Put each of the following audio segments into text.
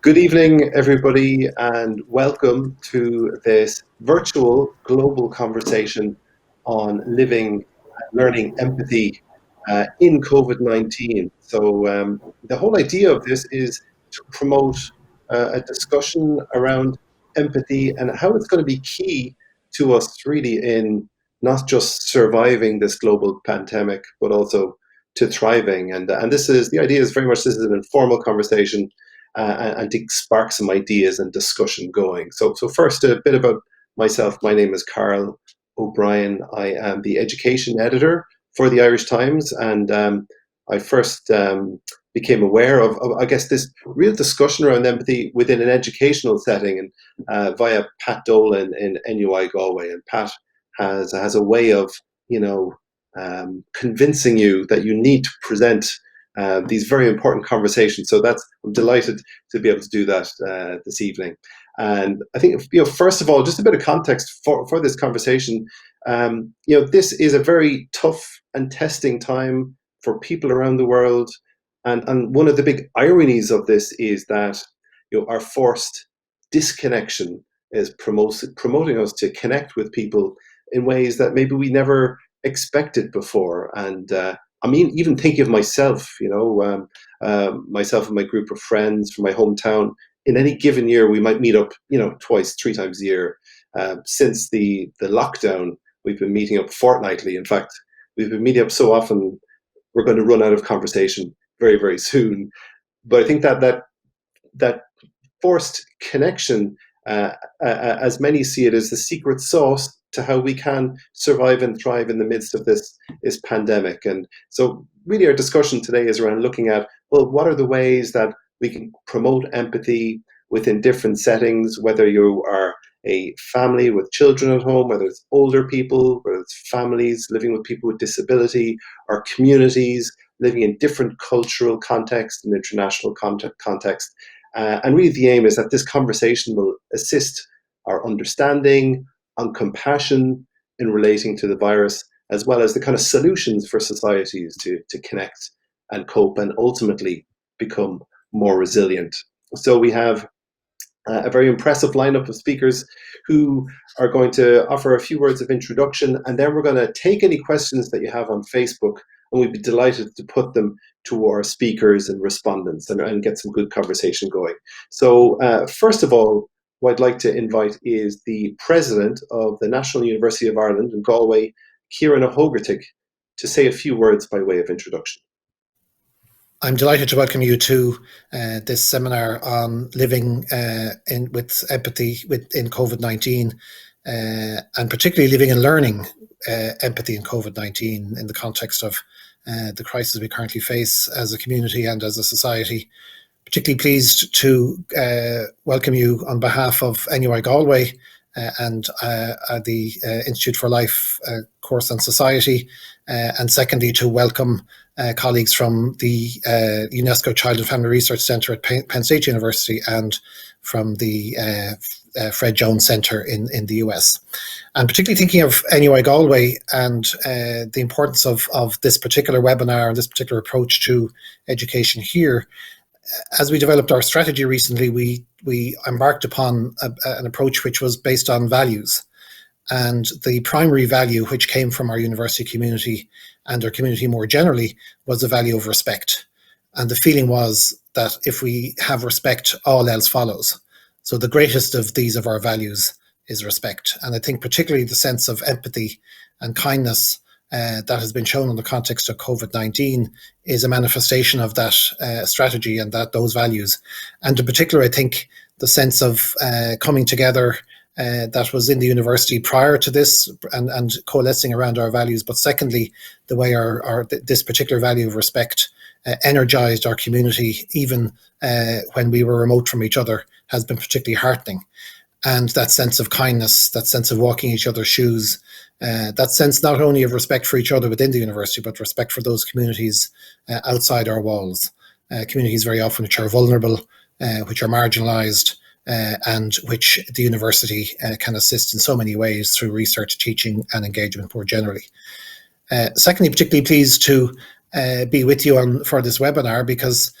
Good evening, everybody, and welcome to this virtual global conversation on living and learning empathy in COVID-19. The whole idea of this is to promote a discussion around empathy and how it's going to be key to us really in not just surviving this global pandemic, but also to thriving. And the idea is very much this is an informal conversation and to spark some ideas and discussion going. So first, a bit about myself. My name is Carl O'Brien. I am the education editor for the Irish Times, and I first became aware of, I guess, this real discussion around empathy within an educational setting, and via Pat Dolan in NUI Galway. And Pat has a way of, convincing you that you need to present these very important conversations. So I'm delighted to be able to do that this evening. And I think, first of all, just a bit of context for this conversation. This is a very tough and testing time for people around the world. And one of the big ironies of this is that our forced disconnection is promoting us to connect with people in ways that maybe we never expected before. And even thinking of myself, myself and my group of friends from my hometown, in any given year, we might meet up, twice, three times a year. Since the lockdown, we've been meeting up fortnightly. In fact, we've been meeting up so often, we're going to run out of conversation very, very soon. But I think that forced connection, as many see it, is the secret sauce to how we can survive and thrive in the midst of this pandemic. And so really our discussion today is around looking at, well, what are the ways that we can promote empathy within different settings, whether you are a family with children at home, whether it's older people, whether it's families living with people with disability, or communities living in different cultural contexts and international context. And really the aim is that this conversation will assist our understanding and compassion in relating to the virus, as well as the kind of solutions for societies to connect and cope and ultimately become more resilient. So we have a very impressive lineup of speakers who are going to offer a few words of introduction, and then we're going to take any questions that you have on Facebook, and we'd be delighted to put them to our speakers and respondents and get some good conversation going. So first of all, what I'd like to invite is the president of the National University of Ireland in Galway, Kieran O'Hogartig, to say a few words by way of introduction. I'm delighted to welcome you to this seminar on living with empathy in COVID-19, and particularly living and learning empathy in COVID-19 in the context of the crisis we currently face as a community and as a society. Particularly pleased to welcome you on behalf of NUI Galway and the Institute for Life Course and Society, and secondly to welcome colleagues from the UNESCO Child and Family Research Centre at Penn State University and from the Fred Jones Centre in the US. And particularly thinking of NUI Galway and the importance of this particular webinar and this particular approach to education here. As we developed our strategy recently, we embarked upon an approach which was based on values. And the primary value which came from our university community and our community more generally was the value of respect. And the feeling was that if we have respect, all else follows. So the greatest of these of our values is respect. And I think particularly the sense of empathy and kindness that has been shown in the context of COVID-19 is a manifestation of that strategy and those values. And in particular, I think the sense of coming together that was in the university prior to this and coalescing around our values. But secondly, the way this particular value of respect energized our community, even when we were remote from each other, has been particularly heartening. And that sense of kindness, that sense of walking each other's shoes, that sense not only of respect for each other within the university, but respect for those communities outside our walls. Communities very often which are vulnerable, which are marginalized, and which the university can assist in so many ways through research, teaching and engagement more generally. Secondly, particularly pleased to be with you for this webinar because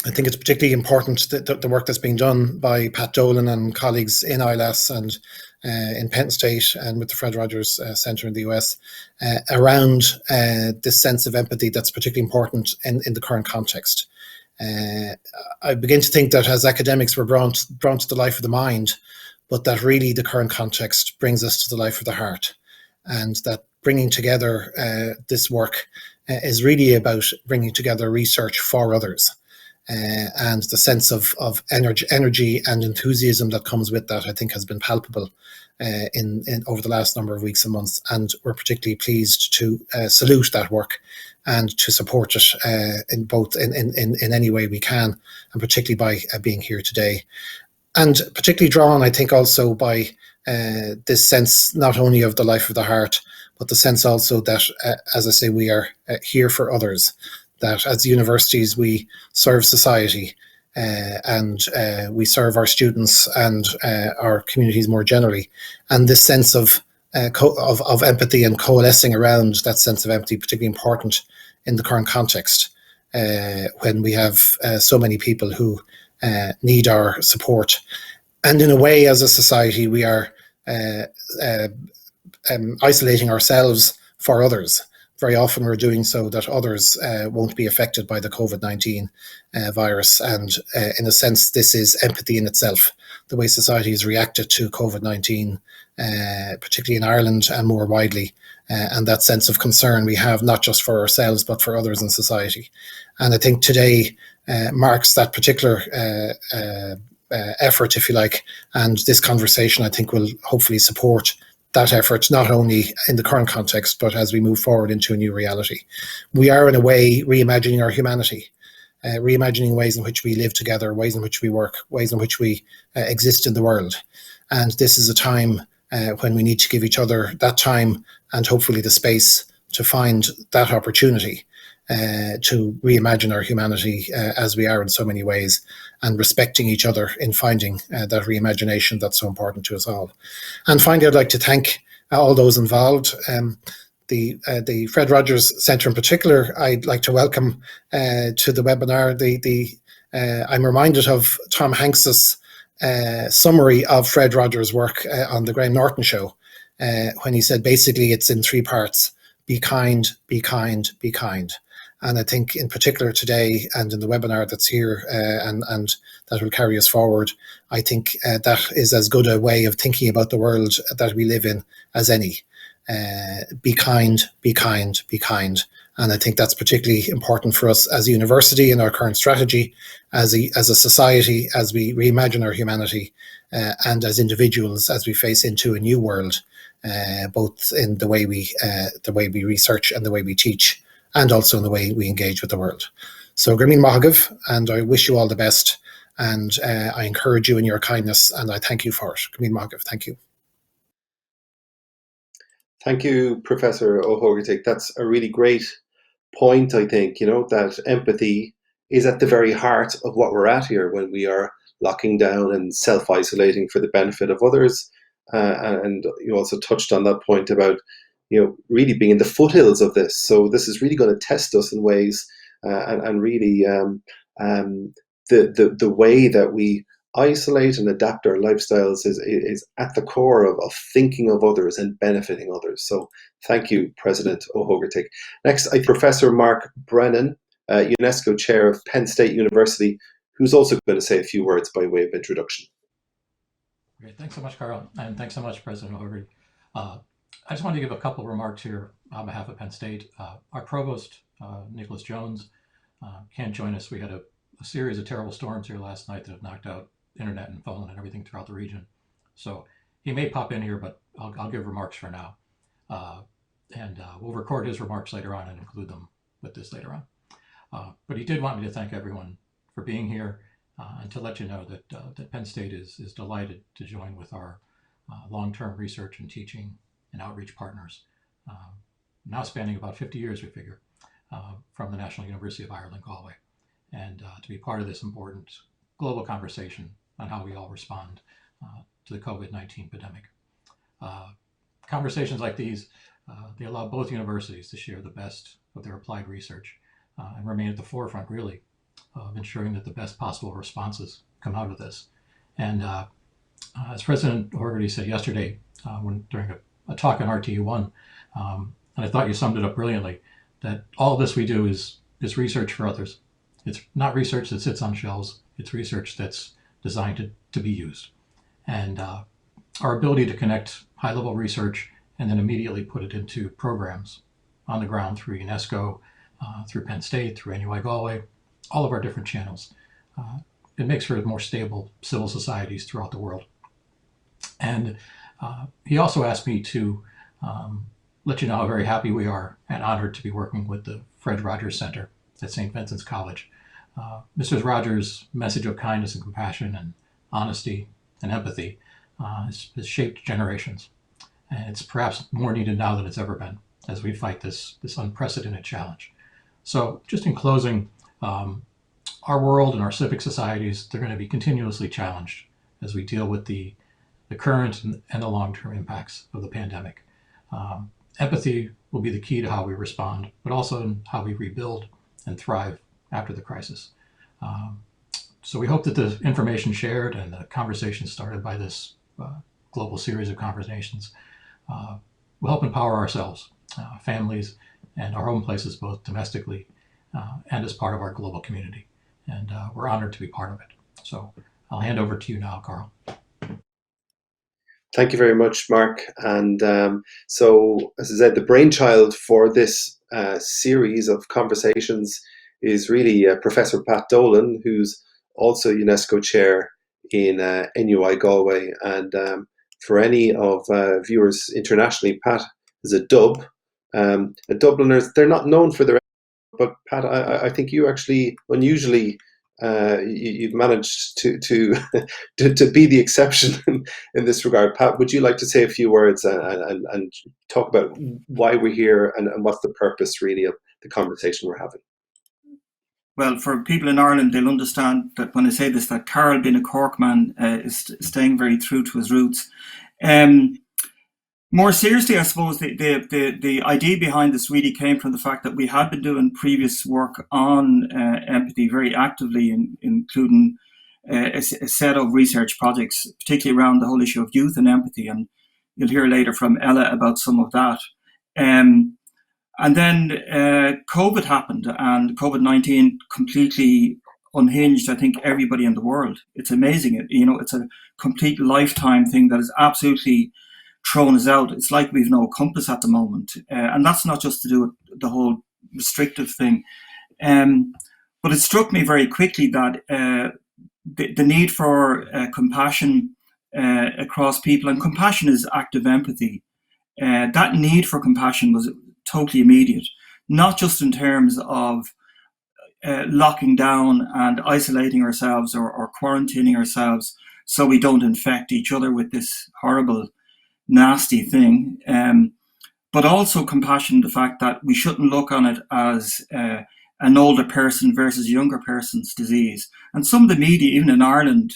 I think it's particularly important that the work that's being done by Pat Dolan and colleagues in ILS and in Penn State and with the Fred Rogers Centre in the US around this sense of empathy that's particularly important in the current context. I begin to think that as academics we're drawn to the life of the mind, but that really the current context brings us to the life of the heart, and that bringing together this work is really about bringing together research for others. And the sense of energy and enthusiasm that comes with that, I think, has been palpable in over the last number of weeks and months. And we're particularly pleased to salute that work and to support it in any way we can, and particularly by being here today. And particularly drawn, I think, also by this sense not only of the life of the heart, but the sense also that, as I say, we are here for others. That as universities we serve society and we serve our students and our communities more generally, and this sense of empathy and coalescing around that sense of empathy, particularly important in the current context when we have so many people who need our support. And in a way, as a society, we are isolating ourselves for others. Very often we're doing so that others won't be affected by the COVID-19 virus. And in a sense, this is empathy in itself, the way society has reacted to COVID-19, particularly in Ireland and more widely, and that sense of concern we have not just for ourselves, but for others in society. And I think today marks that particular effort, if you like, and this conversation, I think, will hopefully support that effort, not only in the current context, but as we move forward into a new reality. We are, in a way, reimagining our humanity, reimagining ways in which we live together, ways in which we work, ways in which we exist in the world. And this is a time when we need to give each other that time and hopefully the space to find that opportunity to reimagine our humanity as we are in so many ways, and respecting each other in finding that reimagination that's so important to us all. And finally, I'd like to thank all those involved. The Fred Rogers Centre in particular, I'd like to welcome to the webinar. I'm reminded of Tom Hanks's summary of Fred Rogers' work on the Graham Norton show, when he said basically it's in three parts: be kind, be kind, be kind. And I think in particular today and in the webinar that's here and that will carry us forward, I think that is as good a way of thinking about the world that we live in as any. Be kind, be kind, be kind. And I think that's particularly important for us as a university in our current strategy, as a society, as we reimagine our humanity, and as individuals as we face into a new world, both in the way we research and the way we teach, and also in the way we engage with the world. So Grameen Mahagav, and I wish you all the best, and I encourage you in your kindness, and I thank you for it. Grameen Mahagav, thank you. Thank you, Professor O'Hogarty. That's a really great point, I think, that empathy is at the very heart of what we're at here when we are locking down and self-isolating for the benefit of others. And you also touched on that point about really being in the foothills of this. So this is really going to test us in ways, and really the way that we isolate and adapt our lifestyles is at the core of thinking of others and benefiting others. So thank you, President O'Hogarty. Next, Professor Mark Brennan, UNESCO Chair of Penn State University, who's also going to say a few words by way of introduction. Great, thanks so much, Carl, and thanks so much, President O'Hogarty. I just wanted to give a couple of remarks here on behalf of Penn State. Our provost, Nicholas Jones, can't join us. We had a series of terrible storms here last night that have knocked out internet and phone and everything throughout the region. So he may pop in here, but I'll give remarks for now. And we'll record his remarks later on and include them with this later on. But he did want me to thank everyone for being here and to let you know that Penn State is delighted to join with our long-term research and teaching and outreach partners, now spanning about 50 years, we figure, from the National University of Ireland, Galway, and to be part of this important global conversation on how we all respond to the COVID-19 pandemic. Conversations like these, they allow both universities to share the best of their applied research and remain at the forefront, really, of ensuring that the best possible responses come out of this. And as President Horgarty said yesterday, during a talk on RTU1, and I thought you summed it up brilliantly, that all this we do is research for others. It's not research that sits on shelves. It's research that's designed to be used. And our ability to connect high-level research and then immediately put it into programs on the ground through UNESCO, through Penn State, through NUI Galway, all of our different channels. It makes for more stable civil societies throughout the world. And he also asked me to let you know how very happy we are and honored to be working with the Fred Rogers Center at St. Vincent's College. Mr. Rogers' message of kindness and compassion and honesty and empathy has shaped generations. And it's perhaps more needed now than it's ever been as we fight this unprecedented challenge. So just in closing, our world and our civic societies, they're going to be continuously challenged as we deal with the current and the long-term impacts of the pandemic. Empathy will be the key to how we respond, but also in how we rebuild and thrive after the crisis. So we hope that the information shared and the conversation started by this global series of conversations will help empower ourselves, families, and our home places, both domestically and as part of our global community. And we're honored to be part of it. So I'll hand over to you now, Carl. Thank you very much, Mark. And so, as I said, the brainchild for this series of conversations is really Professor Pat Dolan, who's also UNESCO chair in NUI Galway. And for any of viewers internationally, Pat is a Dub. Dubliners, they're not known for their, but Pat, I think you actually unusually you've managed to be the exception in this regard. Pat, would you like to say a few words and talk about why we're here and what's the purpose really of the conversation we're having? Well, for people in Ireland, they'll understand that when I say this, that Carl, being a Cork man, is staying very true to his roots. More seriously, I suppose the idea behind this really came from the fact that we had been doing previous work on empathy very actively, including a set of research projects, particularly around the whole issue of youth and empathy. And you'll hear later from Ella about some of that. And then COVID happened, and COVID-19 completely unhinged, I think, everybody in the world. It's amazing. It's a complete lifetime thing that is absolutely thrown us out. It's like we've no compass at the moment. And that's not just to do with the whole restrictive thing. But it struck me very quickly that the need for compassion across people, and compassion is active empathy. That need for compassion was totally immediate, not just in terms of locking down and isolating ourselves or quarantining ourselves so we don't infect each other with this horrible, nasty thing, but also compassion, the fact that we shouldn't look on it as an older person versus a younger person's disease. And some of the media, even in Ireland,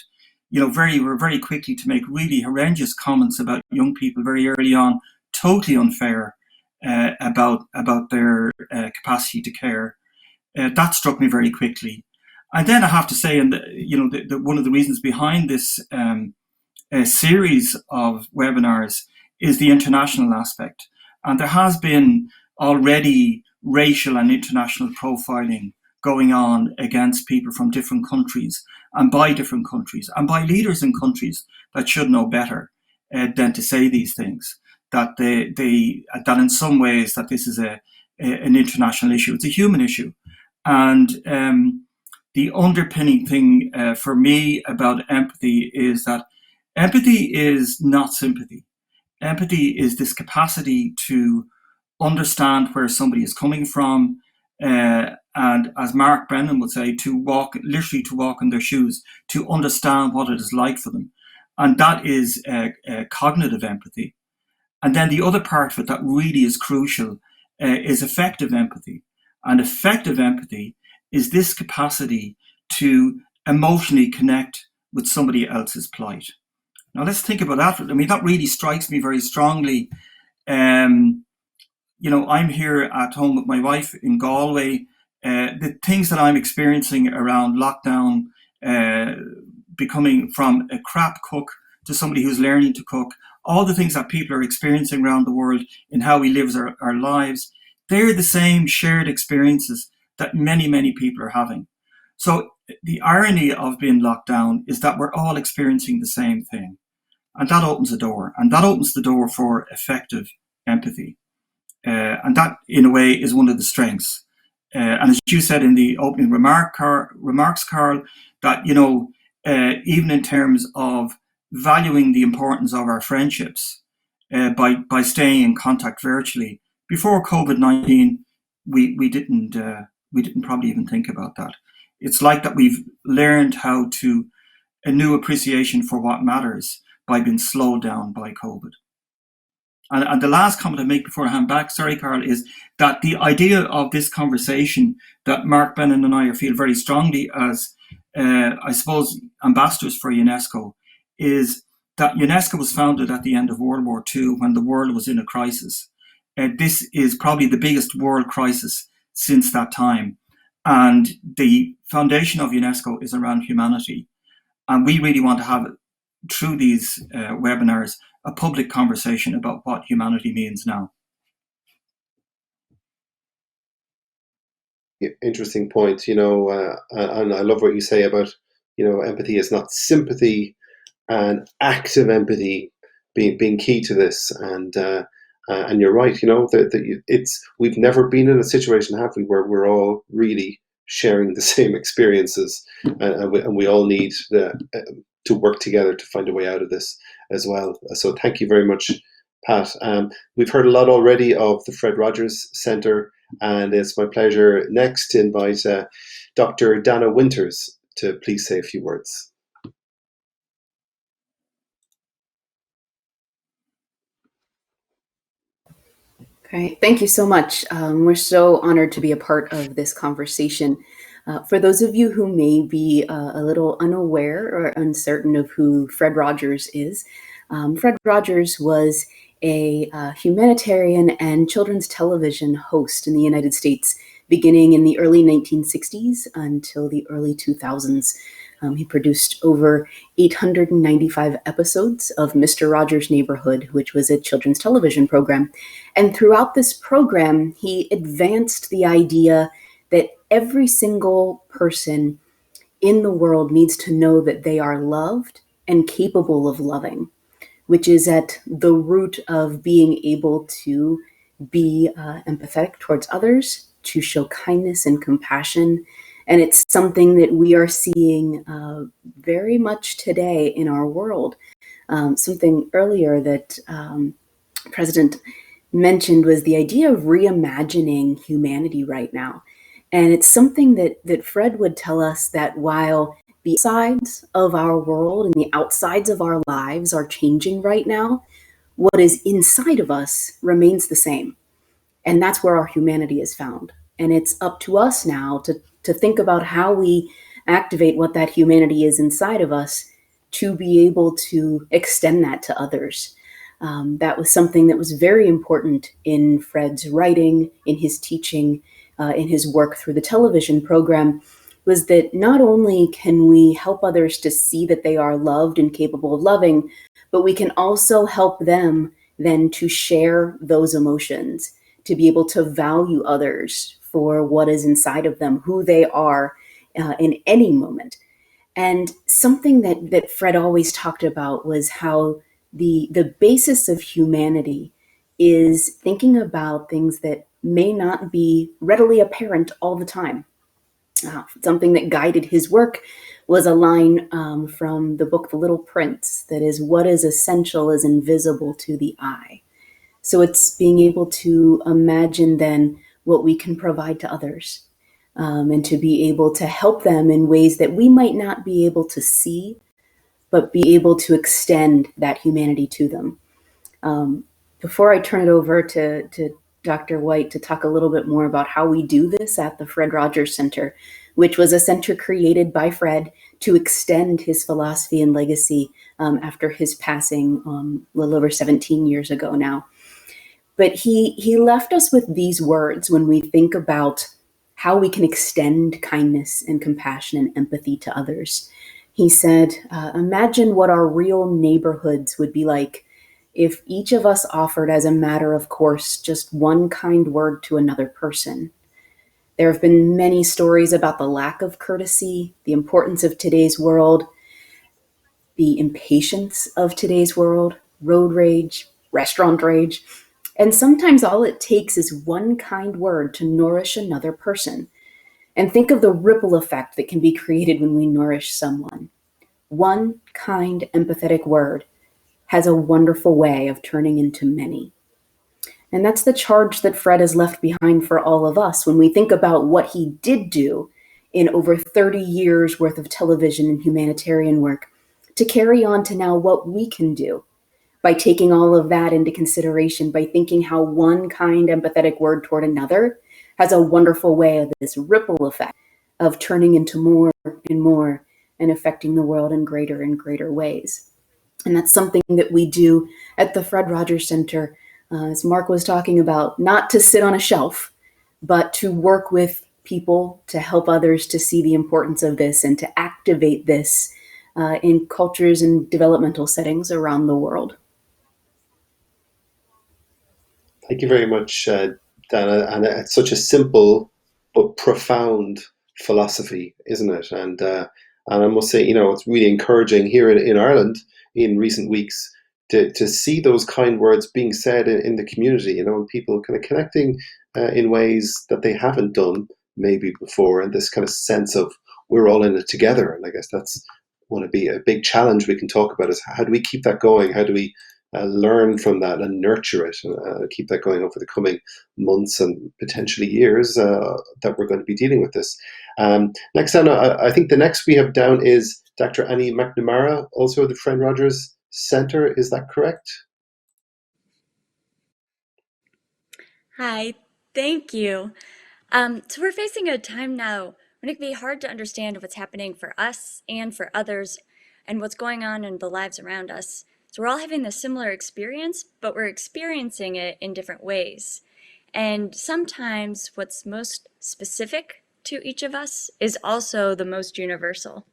were very quickly to make really horrendous comments about young people very early on, totally unfair about their capacity to care. That struck me very quickly. And then I have to say, and one of the reasons behind this series of webinars is the international aspect. And there has been already racial and international profiling going on against people from different countries and by different countries and by leaders in countries that should know better than to say these things. That that in some ways that this is an international issue. It's a human issue. And the underpinning thing for me about empathy is that empathy is not sympathy. Empathy is this capacity to understand where somebody is coming from, and as Mark Brennan would say, literally to walk in their shoes, to understand what it is like for them. And that is cognitive empathy. And then the other part of it that really is crucial is effective empathy. And effective empathy is this capacity to emotionally connect with somebody else's plight. Now let's think about that. I mean, that really strikes me very strongly. I'm here at home with my wife in Galway. the things that I'm experiencing around lockdown, becoming from a crap cook to somebody who's learning to cook, all the things that people are experiencing around the world in how we live our lives, they're the same shared experiences that many, many people are having. So the irony of being locked down is that we're all experiencing the same thing. And that opens a door. And that opens the door for effective empathy. And that, in a way, is one of the strengths. And as you said in the opening remarks, Carl, that, even in terms of valuing the importance of our friendships by staying in contact virtually, before COVID-19, we didn't probably even think about that. It's like that we've learned a new appreciation for what matters by being slowed down by COVID. And the last comment I make before I hand back, sorry, Carl, is that the idea of this conversation that Mark, Brennan and I feel very strongly as, I suppose, ambassadors for UNESCO, is that UNESCO was founded at the end of World War II when the world was in a crisis. This is probably the biggest world crisis since that time. And the foundation of UNESCO is around humanity. And we really want to have, through these webinars, a public conversation about what humanity means now. Interesting point, and I love what you say about, empathy is not sympathy, and active empathy being key to this. And you're right, we've never been in a situation, have we, where we're all really sharing the same experiences, and we all need to work together to find a way out of this as well. So thank you very much, Pat. We've heard a lot already of the Fred Rogers Centre, and it's my pleasure next to invite Dr. Dana Winters to please say a few words. Great. Thank you so much. We're so honored to be a part of this conversation. For those of you who may be a little unaware or uncertain of who Fred Rogers is, Fred Rogers was a humanitarian and children's television host in the United States, beginning in the early 1960s until the early 2000s. He produced over 895 episodes of Mr. Rogers' Neighborhood, which was a children's television program. And throughout this program, he advanced the idea that every single person in the world needs to know that they are loved and capable of loving, which is at the root of being able to be empathetic towards others, to show kindness and compassion. And it's something that we are seeing very much today in our world. Something earlier that President mentioned was the idea of reimagining humanity right now. And it's something that Fred would tell us, that while the sides of our world and the outsides of our lives are changing right now, what is inside of us remains the same. And that's where our humanity is found. And it's up to us now to think about how we activate what that humanity is inside of us to be able to extend that to others. That was something that was very important in Fred's writing, in his teaching, in his work through the television program, was that not only can we help others to see that they are loved and capable of loving, but we can also help them then to share those emotions, to be able to value others for what is inside of them, who they are in any moment. And something that Fred always talked about was how the basis of humanity is thinking about things that may not be readily apparent all the time. Something that guided his work was a line from the book The Little Prince, that is, what is essential is invisible to the eye. So it's being able to imagine then what we can provide to others, and to be able to help them in ways that we might not be able to see, but be able to extend that humanity to them. Before I turn it over to Dr. White to talk a little bit more about how we do this at the Fred Rogers Center, which was a center created by Fred to extend his philosophy and legacy after his passing a little over 17 years ago now. But he left us with these words when we think about how we can extend kindness and compassion and empathy to others. He said, imagine what our real neighborhoods would be like if each of us offered as a matter of course just one kind word to another person. There have been many stories about the lack of courtesy, the importance of today's world, the impatience of today's world, road rage, restaurant rage. And sometimes all it takes is one kind word to nourish another person. And think of the ripple effect that can be created when we nourish someone. One kind, empathetic word has a wonderful way of turning into many. And that's the charge that Fred has left behind for all of us when we think about what he did do in over 30 years worth of television and humanitarian work to carry on to now what we can do by taking all of that into consideration, by thinking how one kind, empathetic word toward another has a wonderful way of this ripple effect of turning into more and more and affecting the world in greater and greater ways. And that's something that we do at the Fred Rogers Center, as Mark was talking about, not to sit on a shelf, but to work with people to help others to see the importance of this and to activate this in cultures and developmental settings around the world. Thank you very much, Dana. And it's such a simple but profound philosophy, isn't it? And I must say, it's really encouraging here in Ireland in recent weeks to see those kind words being said in the community, and people kind of connecting in ways that they haven't done maybe before, and this kind of sense of we're all in it together. And I guess that's want to be a big challenge we can talk about is how do we keep that going? How do we learn from that and nurture it and keep that going over the coming months and potentially years that we're going to be dealing with this. Next down, I think the next we have down is Dr. Annie McNamara, also at the Fred Rogers Center. Is that correct? Hi, thank you. So we're facing a time now when it can be hard to understand what's happening for us and for others and what's going on in the lives around us. So we're all having this similar experience, but we're experiencing it in different ways. And sometimes what's most specific to each of us is also the most universal.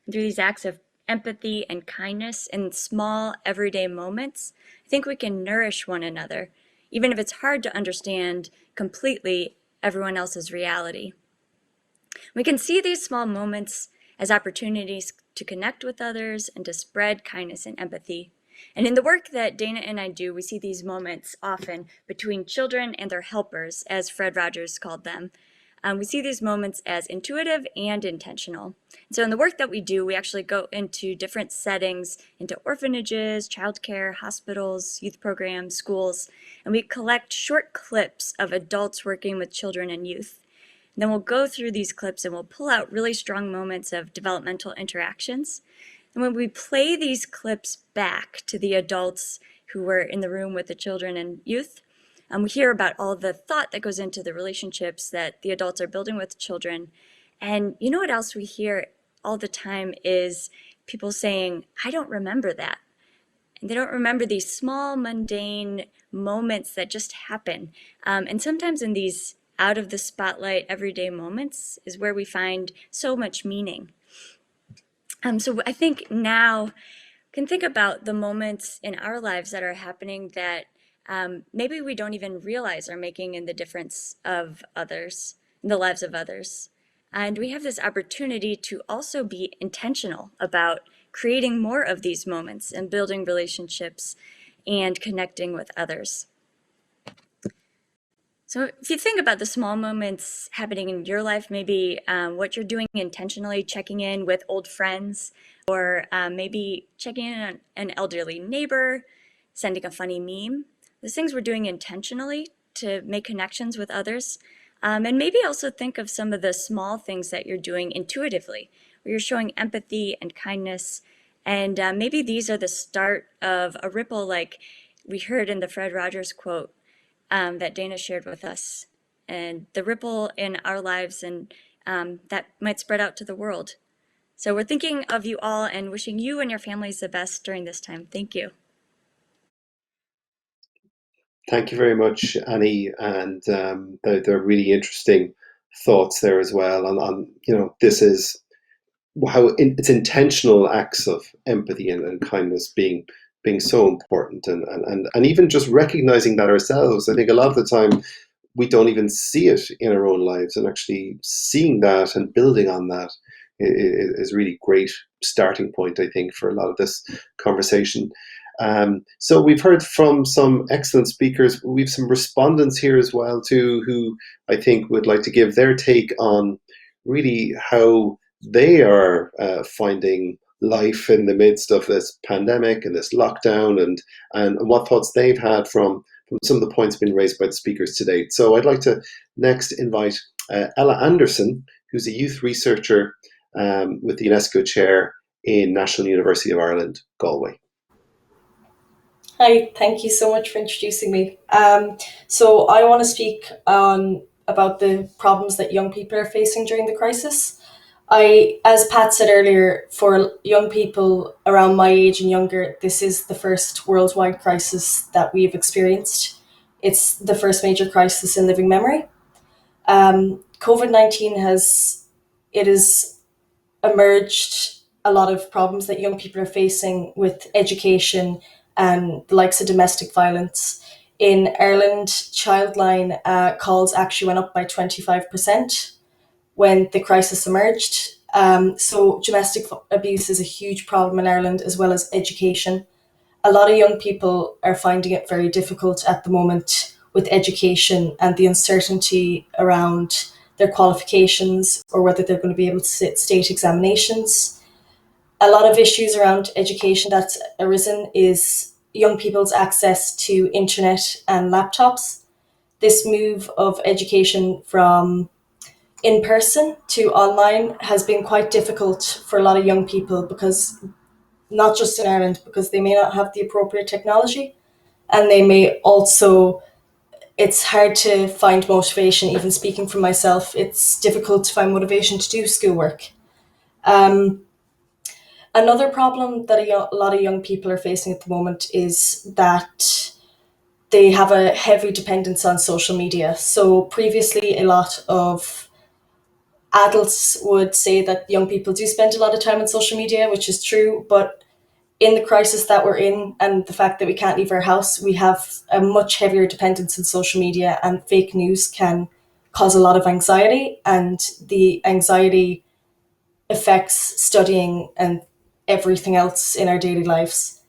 And through these acts of empathy and kindness in small everyday moments, I think we can nourish one another, even if it's hard to understand completely everyone else's reality. We can see these small moments as opportunities to connect with others and to spread kindness and empathy. And in the work that Dana and I do, we see these moments often between children and their helpers, as Fred Rogers called them. We see these moments as intuitive and intentional. So in the work that we do, we actually go into different settings, into orphanages, childcare, hospitals, youth programs, schools, and we collect short clips of adults working with children and youth. And then we'll go through these clips and we'll pull out really strong moments of developmental interactions. And when we play these clips back to the adults who were in the room with the children and youth, we hear about all the thought that goes into the relationships that the adults are building with children. And you know what else we hear all the time is people saying, I don't remember that. And they don't remember these small, mundane moments that just happen. And sometimes in these out of the spotlight everyday moments is where we find so much meaning. So I think now we can think about the moments in our lives that are happening that maybe we don't even realize are making in the difference of others, in the lives of others. And we have this opportunity to also be intentional about creating more of these moments and building relationships and connecting with others. So if you think about the small moments happening in your life, maybe what you're doing intentionally, checking in with old friends, or maybe checking in on an elderly neighbor, sending a funny meme. Those things we're doing intentionally to make connections with others. And maybe also think of some of the small things that you're doing intuitively, where you're showing empathy and kindness. And maybe these are the start of a ripple like we heard in the Fred Rogers quote that Dana shared with us. And the ripple in our lives and that might spread out to the world. So we're thinking of you all and wishing you and your families the best during this time. Thank you. Thank you very much, Annie. And they're really interesting thoughts there as well on this is how it's intentional acts of empathy and kindness being so important, and even just recognizing that ourselves. I think a lot of the time we don't even see it in our own lives, and actually seeing that and building on that is really great starting point, I think, for a lot of this conversation. So we've heard from some excellent speakers. We've some respondents here as well too, who I think would like to give their take on really how they are finding life in the midst of this pandemic and this lockdown, and what thoughts they've had from some of the points been raised by the speakers to date. So I'd like to next invite Ella Anderson, who's a youth researcher with the UNESCO chair in National University of Ireland, Galway. Hi, thank you so much for introducing me. So I want to speak about the problems that young people are facing during the crisis. As Pat said earlier, for young people around my age and younger, this is the first worldwide crisis that we've experienced. It's the first major crisis in living memory. COVID-19 has emerged a lot of problems that young people are facing with education and the likes of domestic violence. In Ireland, Childline calls actually went up by 25% when the crisis emerged. So domestic abuse is a huge problem in Ireland, as well as education. A lot of young people are finding it very difficult at the moment with education and the uncertainty around their qualifications or whether they're going to be able to sit state examinations. A lot of issues around education that's arisen is young people's access to internet and laptops. This move of education from in-person to online has been quite difficult for a lot of young people, because not just in Ireland, because they may not have the appropriate technology, and they may also, it's hard to find motivation. Even speaking for myself, it's difficult to find motivation to do schoolwork. Another problem that a lot of young people are facing at the moment is that they have a heavy dependence on social media. So previously, a lot of adults would say that young people do spend a lot of time on social media, which is true, but in the crisis that we're in and the fact that we can't leave our house, we have a much heavier dependence on social media, and fake news can cause a lot of anxiety, and the anxiety affects studying and everything else in our daily lives.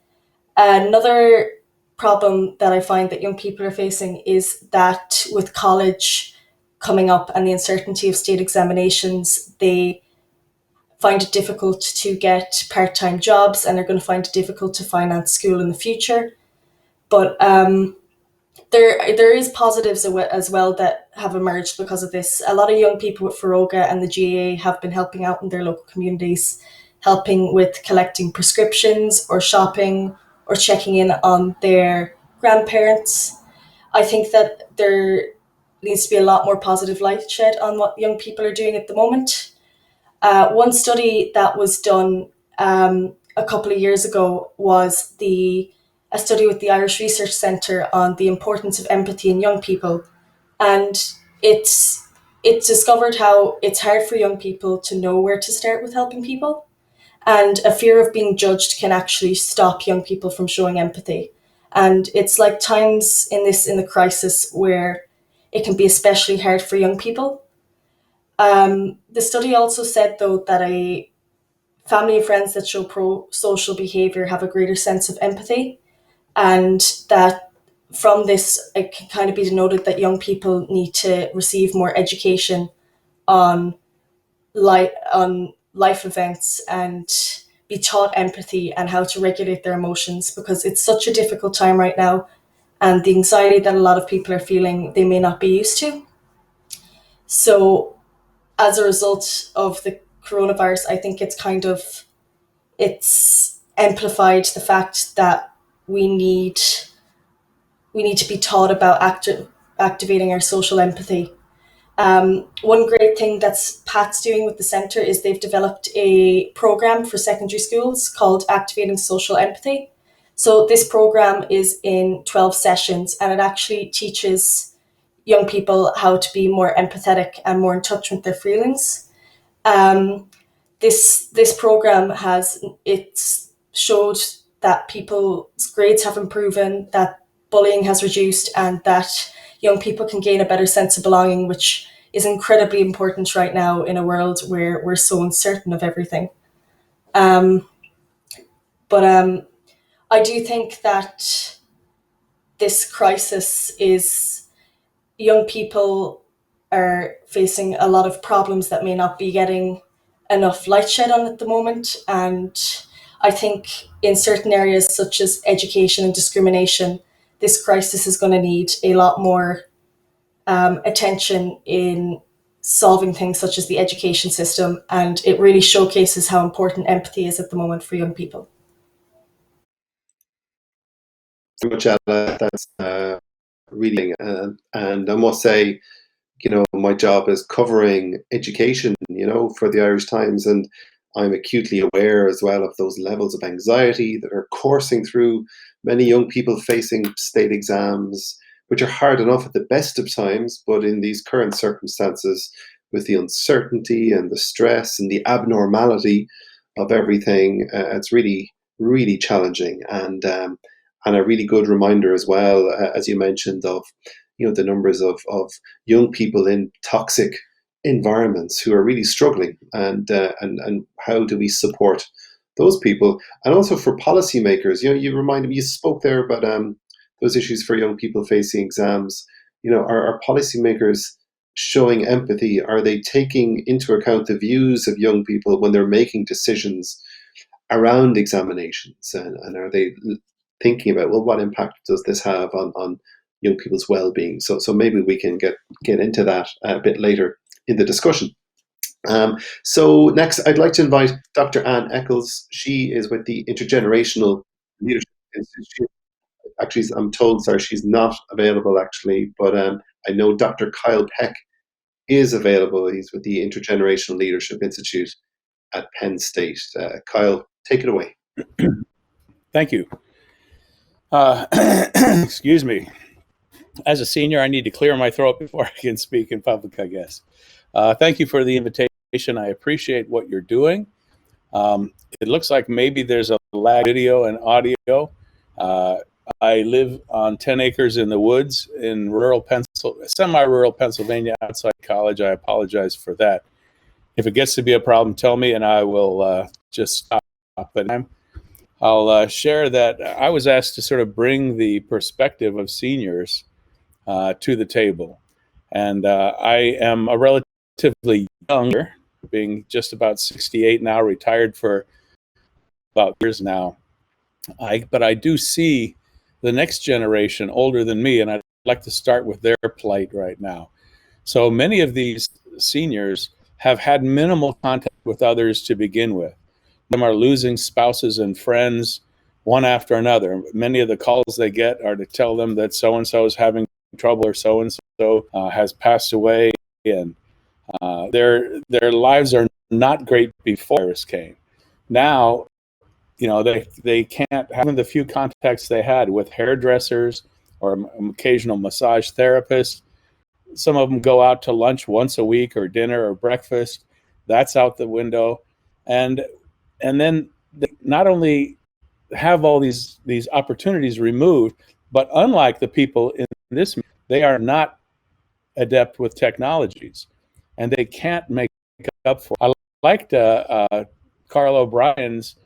Another problem that I find that young people are facing is that with college coming up and the uncertainty of state examinations, they find it difficult to get part-time jobs, and they're going to find it difficult to finance school in the future. But there is positives as well that have emerged because of this. A lot of young people with Feroga and the GAA have been helping out in their local communities, helping with collecting prescriptions or shopping or checking in on their grandparents. I think that there needs to be a lot more positive light shed on what young people are doing at the moment. One study that was done a couple of years ago was a study with the Irish Research Centre on the importance of empathy in young people. And it discovered how it's hard for young people to know where to start with helping people. And a fear of being judged can actually stop young people from showing empathy. And it's like times in the crisis where it can be especially hard for young people. The study also said, though, that a family and friends that show pro-social behaviour have a greater sense of empathy, and that from this, it can kind of be denoted that young people need to receive more education on life events and be taught empathy and how to regulate their emotions, because it's such a difficult time right now, and the anxiety that a lot of people are feeling, they may not be used to. So as a result of the coronavirus, I think it's amplified the fact that we need to be taught about activating our social empathy. One great thing that's Pat's doing with the centre is they've developed a program for secondary schools called Activating Social Empathy. So this program is in 12 sessions, and it actually teaches young people how to be more empathetic and more in touch with their feelings. This program it's showed that people's grades have improved, that bullying has reduced, and that young people can gain a better sense of belonging, which is incredibly important right now in a world where we're so uncertain of everything. But I do think that this crisis is, young people are facing a lot of problems that may not be getting enough light shed on at the moment. And I think in certain areas such as education and discrimination, this crisis is going to need a lot more attention in solving things such as the education system. And it really showcases how important empathy is at the moment for young people. So much, Ella. That's reading, and I must say, my job is covering education, for the Irish Times, and I'm acutely aware as well of those levels of anxiety that are coursing through many young people facing state exams, which are hard enough at the best of times, but in these current circumstances, with the uncertainty and the stress and the abnormality of everything, it's really, really challenging, and a really good reminder as well, as you mentioned, of the numbers of young people in toxic environments who are really struggling, and how do we support those people, and also for policymakers. You reminded me, you spoke there about those issues for young people facing exams. Are policymakers showing empathy? Are they taking into account the views of young people when they're making decisions around examinations, and are they thinking about, well, what impact does this have on young people's well-being? So maybe we can get into that a bit later in the discussion. So next, I'd like to invite Dr. Anne Echols. She is with the Intergenerational Leadership Institute. Actually, I'm told, sorry, she's not available actually, but I know Dr. Kyle Peck is available. He's with the Intergenerational Leadership Institute at Penn State. Kyle, take it away. Thank you. Excuse me. As a senior, I need to clear my throat before I can speak in public, I guess. Thank you for the invitation. I appreciate what you're doing. It looks like maybe there's a lag video and audio. I live on 10 acres in the woods in semi-rural Pennsylvania outside college. I apologize for that. If it gets to be a problem, tell me and I will just stop. But I'll share that I was asked to sort of bring the perspective of seniors to the table. And I am a relatively younger, being just about 68 now, retired for about years now. But I do see the next generation older than me, and I'd like to start with their plight right now. So many of these seniors have had minimal contact with others to begin with. Them are losing spouses and friends one after another. Many of the calls they get are to tell them that so-and-so is having trouble, or so-and-so has passed away, and their lives are not great before the virus came. Now, they can't have the few contacts they had with hairdressers or occasional massage therapists. Some of them go out to lunch once a week, or dinner or breakfast. That's out the window. And then they not only have all these opportunities removed, but unlike the people in this, they are not adept with technologies, and they can't make up for it. I liked Carl O'Brien's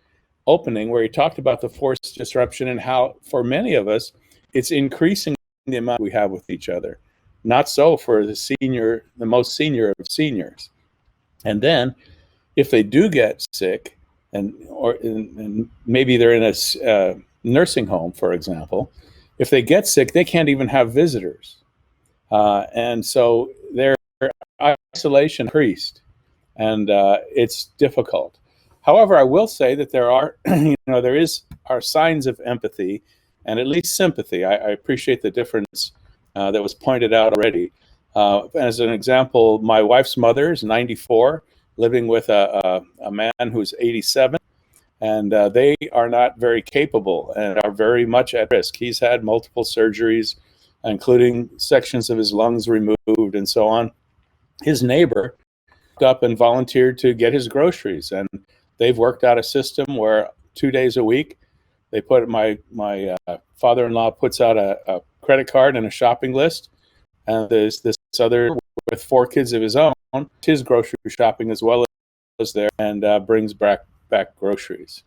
opening, where he talked about the forced disruption and how, for many of us, it's increasing the amount we have with each other. Not so for the most senior of seniors. And then, if they do get sick, and maybe they're in a nursing home, for example, if they get sick, they can't even have visitors, and so their isolation increased, and it's difficult. However, I will say that there are signs of empathy and at least sympathy. I appreciate the difference that was pointed out already. As an example, my wife's mother is 94, living with a man who's 87, and they are not very capable and are very much at risk. He's had multiple surgeries, including sections of his lungs removed and so on. His neighbor up and volunteered to get his groceries, and they've worked out a system where 2 days a week they put my father-in-law puts out a credit card and a shopping list, and there's this other with 4 kids of his own, his grocery shopping as well as there, and brings back groceries.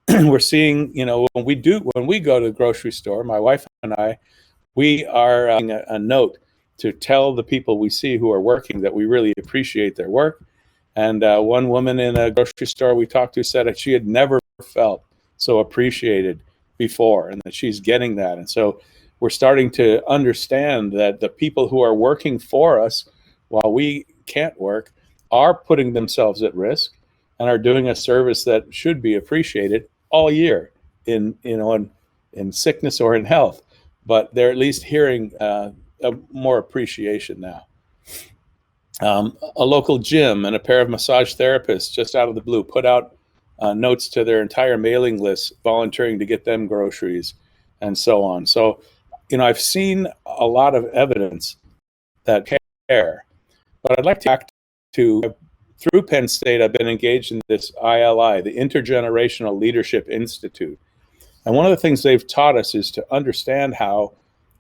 We're seeing, when we go to the grocery store, my wife and I, we are a note to tell the people we see who are working that we really appreciate their work. And one woman in a grocery store we talked to said that she had never felt so appreciated before, and that she's getting that. And so we're starting to understand that the people who are working for us while we can't work are putting themselves at risk and are doing a service that should be appreciated all year in sickness or in health. But they're at least hearing more appreciation now. A local gym and a pair of massage therapists just out of the blue put out notes to their entire mailing list, volunteering to get them groceries and so on. So, I've seen a lot of evidence that care, but I'd like to act through Penn State, I've been engaged in this ILI, the Intergenerational Leadership Institute. And one of the things they've taught us is to understand how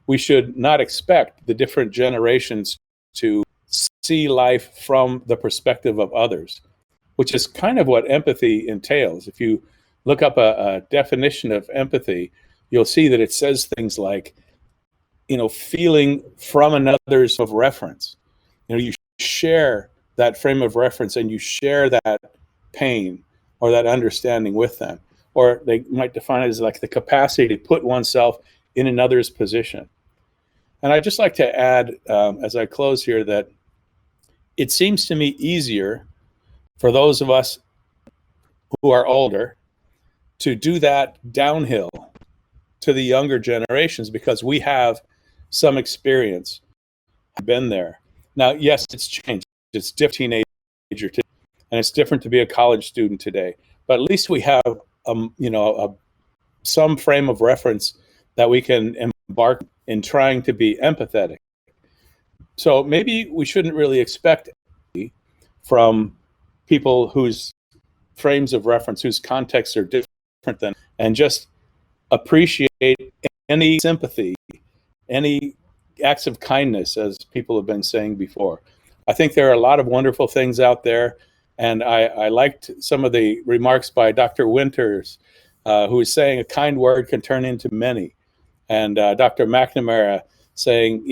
we should not expect the different generations to see life from the perspective of others, which is kind of what empathy entails. If you look up a definition of empathy, you'll see that it says things like, feeling from another's of reference. You share that frame of reference and you share that pain or that understanding with them. Or they might define it as like the capacity to put oneself in another's position. And I'd just like to add, as I close here, that it seems to me easier for those of us who are older to do that downhill to the younger generations because we have some experience, been there. Now, yes, it's changed. It's different teenager today, and it's different to be a college student today. But at least we have, some frame of reference that we can embark in trying to be empathetic. So maybe we shouldn't really expect from people whose frames of reference, whose contexts are different than, and just appreciate any sympathy, any acts of kindness, as people have been saying before. I think there are a lot of wonderful things out there, and I liked some of the remarks by Dr. Winters, who is saying a kind word can turn into many, and Dr. McNamara saying,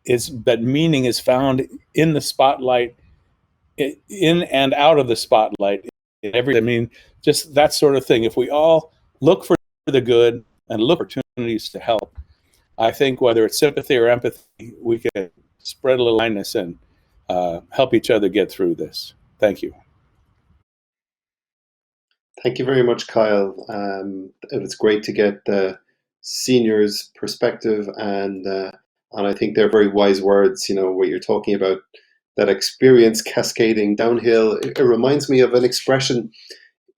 is that meaning is found in the spotlight, in and out of the spotlight. Just that sort of thing. If we all look for the good and look for opportunities to help, I think whether it's sympathy or empathy, we can spread a little kindness and help each other get through this. Thank you. Thank you very much, Kyle. It was great to get the seniors' perspective, and I think they're very wise words. What you're talking about, that experience cascading downhill. It reminds me of an expression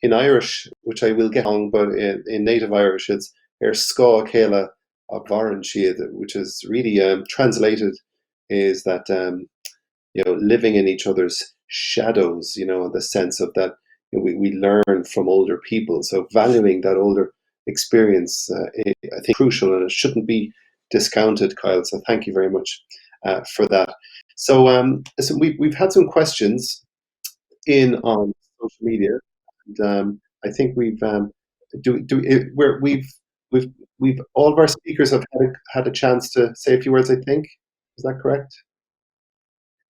in Irish, which I will get wrong, but in native Irish, it's Sca Céile a Bharan siad, which is really translated is that living in each other's shadows. The sense of that we learn from older people. So valuing that older experience, I think, crucial, and it shouldn't be discounted, Kyle. So thank you very much for that. So listen, we've had some questions in on social media, and I think we've all of our speakers have had a chance to say a few words. I think, is that correct?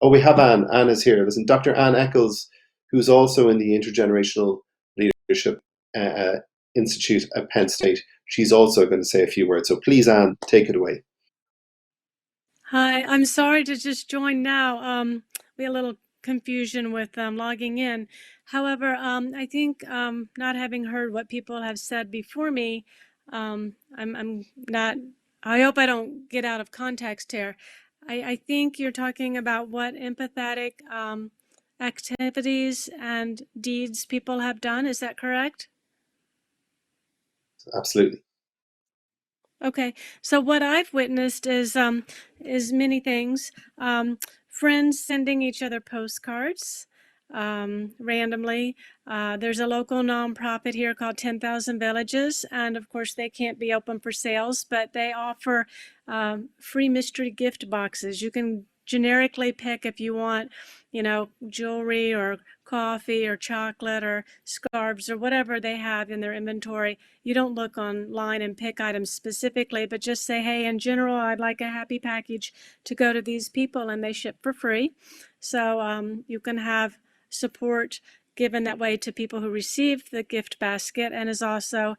Oh, we have Anne. Anne is here. Listen, Dr. Anne Echols, who's also in the Intergenerational Leadership Institute at Penn State. She's also going to say a few words. So please, Anne, take it away. Hi, I'm sorry to just join now. We had a little confusion with logging in. However, I think not having heard what people have said before me, I'm not, I hope I don't get out of context here. I think you're talking about what empathetic activities and deeds people have done. Is that correct? Absolutely. Okay, so what I've witnessed is many things. Friends sending each other postcards randomly. There's a local nonprofit here called 10,000 Villages, and of course they can't be open for sales, but they offer free mystery gift boxes. You can generically pick if you want, jewelry or coffee or chocolate or scarves or whatever they have in their inventory. You don't look online and pick items specifically, but just say, hey, in general, I'd like a happy package to go to these people, and they ship for free. So you can have support given that way to people who receive the gift basket, and is also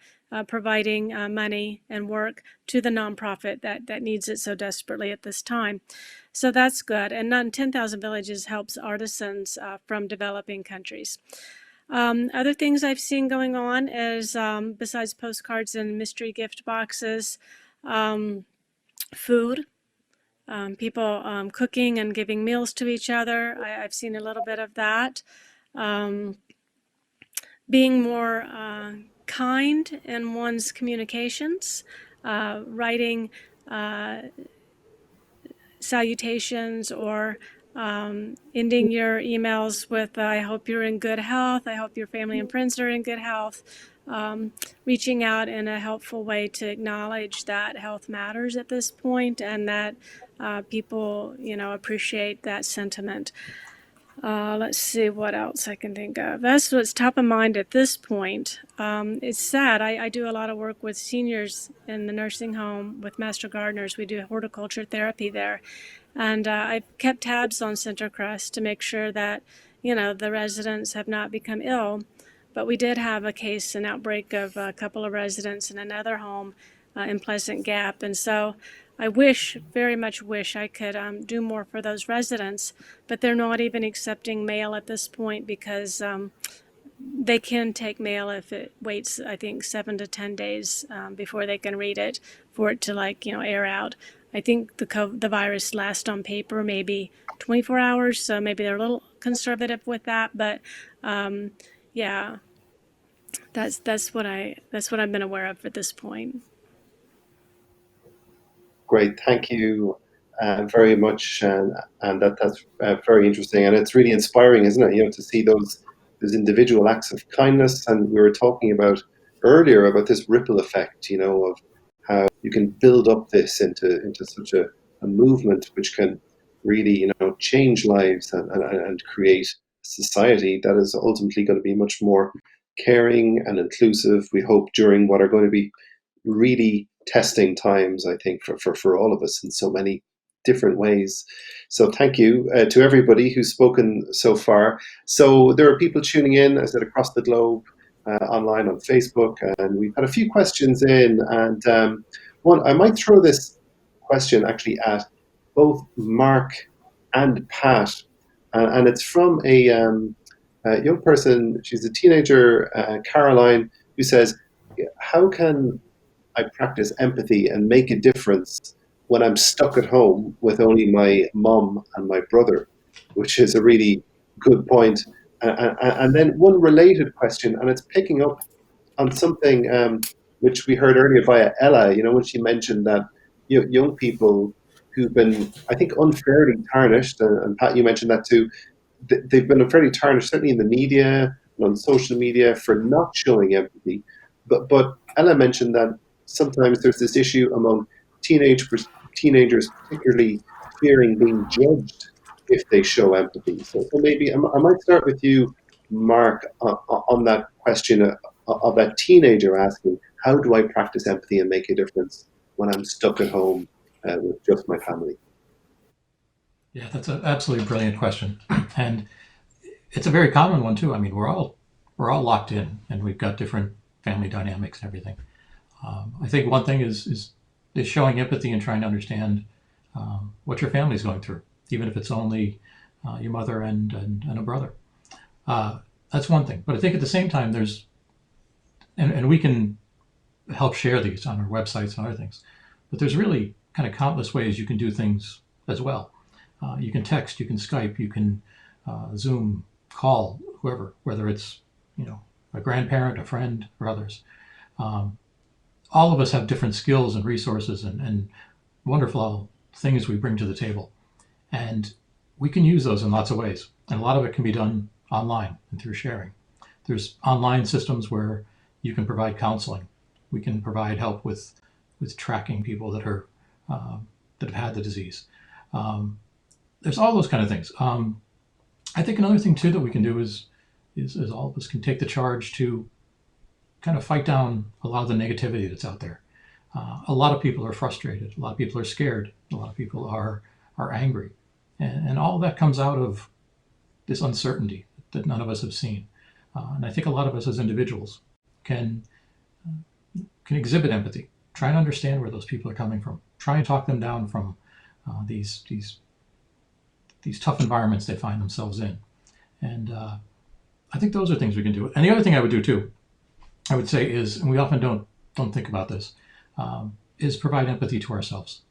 providing money and work to the nonprofit that needs it so desperately at this time. So that's good. And 10,000 Villages helps artisans from developing countries. Other things I've seen going on is, besides postcards and mystery gift boxes, food. People cooking and giving meals to each other. I've seen a little bit of that. Being more kind in one's communications, writing salutations, or ending your emails with, I hope you're in good health, I hope your family and friends are in good health. Reaching out in a helpful way to acknowledge that health matters at this point, and that people, appreciate that sentiment. Let's see what else I can think of. That's what's top of mind at this point. It's sad. I do a lot of work with seniors in the nursing home with master gardeners. We do horticulture therapy there. And I've kept tabs on Centercrest to make sure that, the residents have not become ill. But we did have an outbreak of a couple of residents in another home in Pleasant Gap. And so I very much wish I could do more for those residents, but they're not even accepting mail at this point, because they can take mail if it waits, I think, 7 to 10 days before they can read it, for it to air out. I think the virus lasts on paper maybe 24 hours, so maybe they're a little conservative with that. But yeah, that's what I've been aware of at this point. Great, thank you very much, and that's very interesting, and it's really inspiring, isn't it? To see those individual acts of kindness, and we were talking about earlier about this ripple effect, of how you can build up this into such a movement which can really, change lives and create a society that is ultimately going to be much more caring and inclusive. We hope during what are going to be really testing times, I think, for all of us in so many different ways. So thank you to everybody who's spoken so far. So there are people tuning in, I said, across the globe, online on Facebook, and we've had a few questions in. And one, I might throw this question actually at both Mark and Pat, and it's from a young person. She's a teenager, Caroline, who says, how can I practice empathy and make a difference when I'm stuck at home with only my mom and my brother, which is a really good point. And then one related question, and it's picking up on something which we heard earlier via Ella, when she mentioned that young people who've been, I think, unfairly tarnished, and Pat, you mentioned that too, they've been unfairly tarnished, certainly in the media and on social media, for not showing empathy. But Ella mentioned that sometimes there's this issue among teenagers, particularly fearing being judged if they show empathy. So maybe I might start with you, Mark, on that question of that teenager asking, how do I practice empathy and make a difference when I'm stuck at home with just my family? Yeah, that's an absolutely brilliant question, and it's a very common one too. I mean, we're all locked in, and we've got different family dynamics and everything. I think one thing is showing empathy and trying to understand what your family's going through, even if it's only your mother and a brother. That's one thing. But I think at the same time, and we can help share these on our websites and other things, but there's really kind of countless ways you can do things as well. You can text, you can Skype, you can Zoom, call whoever, whether it's a grandparent, a friend, or others. all of us have different skills and resources and wonderful things we bring to the table. And we can use those in lots of ways. And a lot of it can be done online and through sharing. There's online systems where you can provide counseling. We can provide help with tracking people that are that have had the disease. There's all those kind of things. I think another thing too that we can do is all of us can take the charge to kind of fight down a lot of the negativity that's out there. A lot of people are frustrated. A lot of people are scared. A lot of people are angry. And all that comes out of this uncertainty that none of us have seen. And I think a lot of us as individuals can exhibit empathy, try and understand where those people are coming from, try and talk them down from these tough environments they find themselves in. And I think those are things we can do. And the other thing I would do too, I would say is, and we often don't think about this, is provide empathy to ourselves.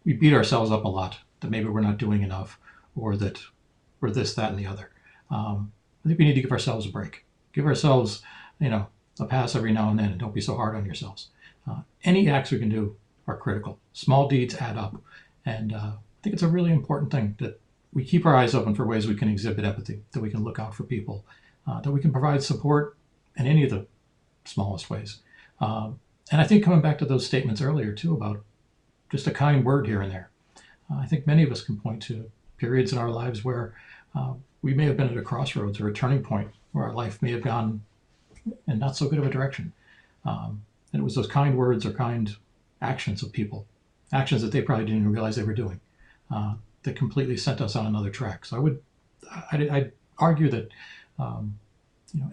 We beat ourselves up a lot that maybe we're not doing enough, or that we're this, that, and the other. I think we need to give ourselves a break. Give ourselves, a pass every now and then, and don't be so hard on yourselves. Any acts we can do are critical. Small deeds add up. And I think it's a really important thing that we keep our eyes open for ways we can exhibit empathy, that we can look out for people, that we can provide support in any of the smallest ways. And I think coming back to those statements earlier too about just a kind word here and there, I think many of us can point to periods in our lives where we may have been at a crossroads or a turning point where our life may have gone in not so good of a direction. And it was those kind words or kind actions of people, actions that they probably didn't even realize they were doing, that completely sent us on another track. So I'd argue that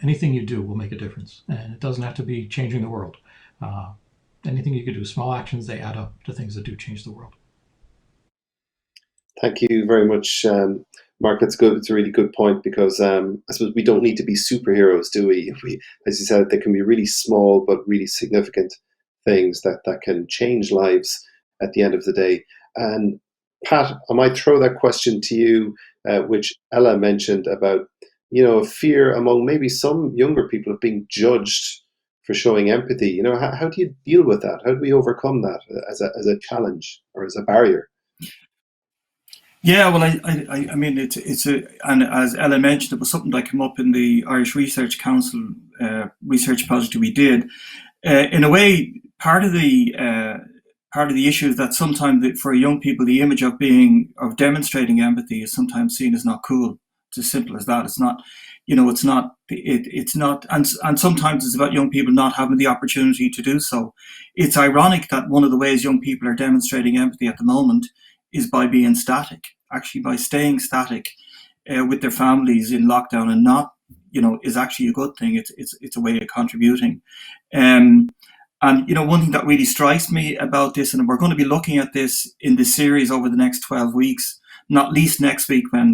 anything you do will make a difference, and it doesn't have to be changing the world. Anything you can do, small actions, they add up to things that do change the world. Thank you very much, Mark. That's good. It's a really good point, because I suppose we don't need to be superheroes, do we? As you said, they can be really small but really significant things that can change lives at the end of the day. And Pat, I might throw that question to you, which Ella mentioned about, fear among maybe some younger people of being judged for showing empathy. How do you deal with that? How do we overcome that as a challenge or as a barrier? Yeah, well, I mean, and as Ella mentioned, it was something that came up in the Irish Research Council research project we did. In a way, part of the issue is that sometimes for young people, the image of demonstrating empathy is sometimes seen as not cool. It's as simple as that. It's not, it's not, and sometimes it's about young people not having the opportunity to do so. It's ironic that one of the ways young people are demonstrating empathy at the moment is by being static, actually by staying static with their families in lockdown, and not, is actually a good thing. It's a way of contributing. And one thing that really strikes me about this, and we're going to be looking at this in this series over the next 12 weeks, not least next week when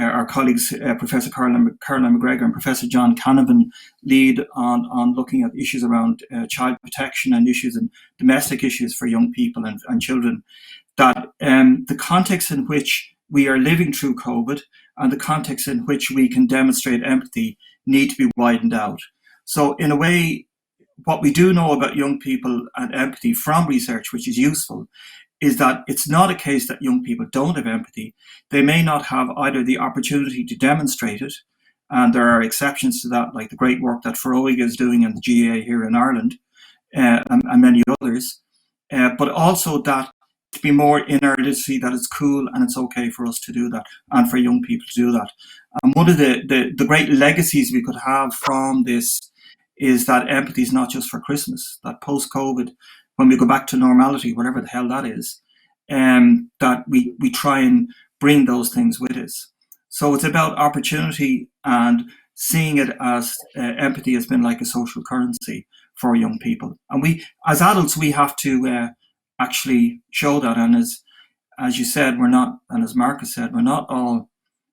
our colleagues, Professor Caroline McGregor and Professor John Canavan, lead on looking at issues around child protection and issues and domestic issues for young people and children, that the context in which we are living through COVID and the context in which we can demonstrate empathy need to be widened out. So in a way, what we do know about young people and empathy from research, which is useful, is that it's not a case that young people don't have empathy. They may not have either the opportunity to demonstrate it, and there are exceptions to that, like the great work that Feroiga is doing in the GA here in Ireland, and many others, but also that to be more in our literacy, that it's cool and it's okay for us to do that, and for young people to do that. And one of the great legacies we could have from this is that empathy is not just for Christmas, that post-COVID, when we go back to normality, whatever the hell that is, that we try and bring those things with us. So it's about opportunity and seeing it as empathy has been like a social currency for young people. And we, as adults, we have to actually show that. And as you said, we're not, and as Marcus said, we're not all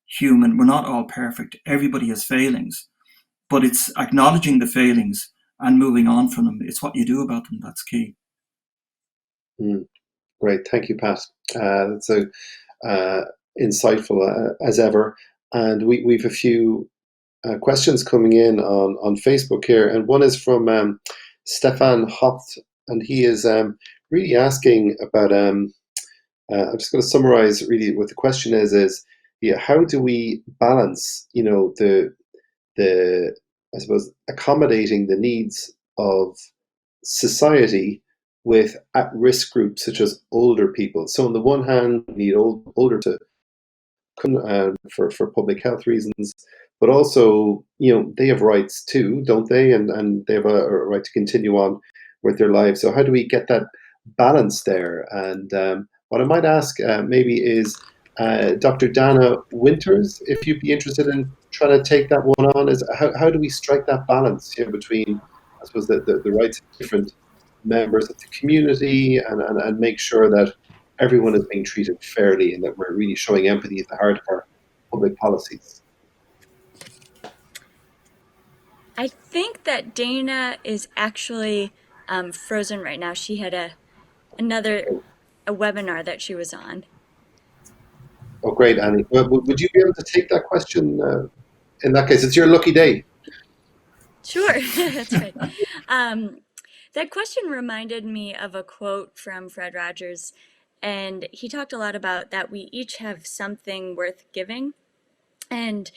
human, we're not all perfect. Everybody has failings, but it's acknowledging the failings and moving on from them. It's what you do about them that's key. Great, thank you, Pat. That's so insightful as ever. And we've a few questions coming in on Facebook here, and one is from Stefan Hoft, and he is really asking about. I'm just going to summarize really what the question is yeah, how do we balance, the I suppose accommodating the needs of society with at-risk groups such as older people. So on the one hand, we need older to for public health reasons, but also, they have rights too, don't they? And they have a right to continue on with their lives. So how do we get that balance there? And what I might ask maybe is Dr. Dana Winters, if you'd be interested in trying to take that one on, is how do we strike that balance here between, I suppose, the rights of different members of the community and make sure that everyone is being treated fairly and that we're really showing empathy at the heart of our public policies. I think that Dana is actually frozen right now. She had another webinar that she was on. Oh, great, Annie. Would you be able to take that question? In that case, it's your lucky day. Sure, that's right. That question reminded me of a quote from Fred Rogers, and he talked a lot about that we each have something worth giving. And